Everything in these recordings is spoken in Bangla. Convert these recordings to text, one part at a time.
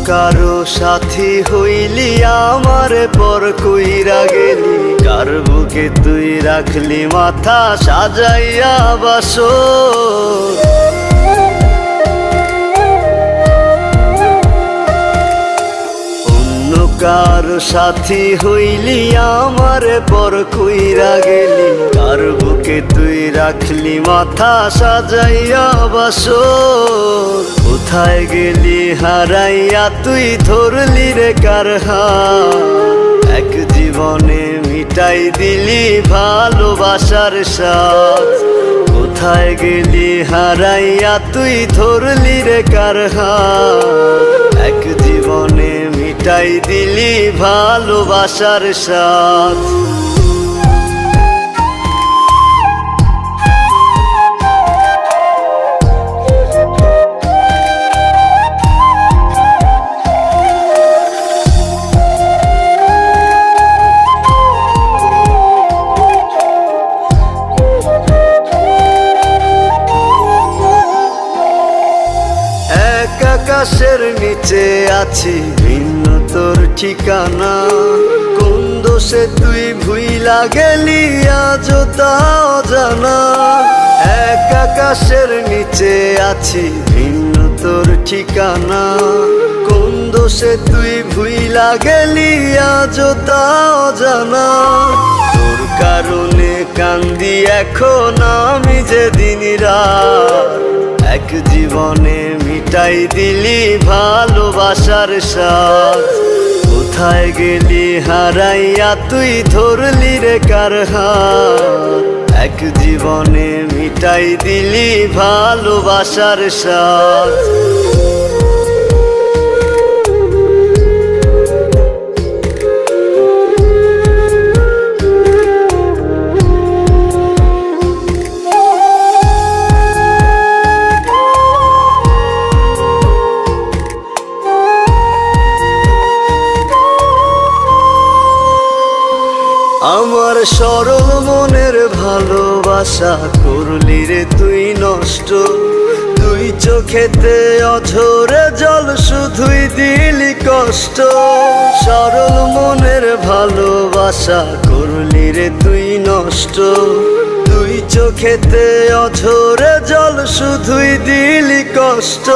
কারো সাথী হইলি আমার পর কইরা গেলি, কার বুকে তুই রাখলি মাথা সাজাইয়া বাসর। অন্য কারো সাথী হইলি আমার পর কইরা গেলি, কার বুকে তুই রাখলি মাথা সাজাইয়া বাসর। কোথায় গেলি হারাইয়া তুই ধরলি রে কার হাত, এক জীবনে মিটাই দিলি ভালোবাসার স্বাদ। কোথায় গেলি হারাইয়া তুই ধরলি রে কার হাত, এক জীবনে মিটাই দিলি ভালোবাসার স্বাদ। আকাশের নিচে আছি ভিন্ন তোর ঠিকানা, কোন দোষে তুই ভুইলা গেলি আজও তা অজানা। এক আকাশের নিচে আছি ভিন্ন তোর ঠিকানা, কোন দোষে তুই ভুইলা গেলি আজও তা অজানা। তোর কারণে কান্দি এখন আমি যে দিন রাত, এক জীবনে মিটাই দিলি ভালোবাসার স্বাদ। কোথায় গেলি হারাইয়া তুই ধরলি রে কার হাত, এক জীবনে মিটাই দিলি ভালোবাসার স্বাদ। আমার সরল মনের ভালোবাসা করলি রে তুই নষ্ট, তুই চোখেতে অঝরে জল শুধুই দিলি কষ্ট। সরল মনের ভালোবাসা করলি রে তুই নষ্ট, তুই চোখেতে অঝরে জল শুধুই দিলি কষ্ট।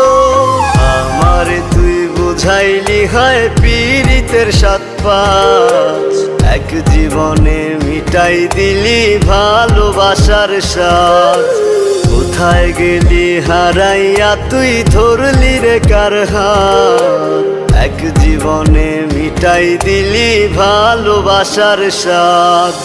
আমারে তুই বুঝাইলি হয় পীড়িতের সাত পাঁচ, এক জীবনে মিটাই দিলি ভালোবাসার স্বাদ। কোথায় গেলি হারাইয়া তুই ধরলি রে কার হাত, এক জীবনে মিটাই দিলি ভালোবাসার স্বাদ।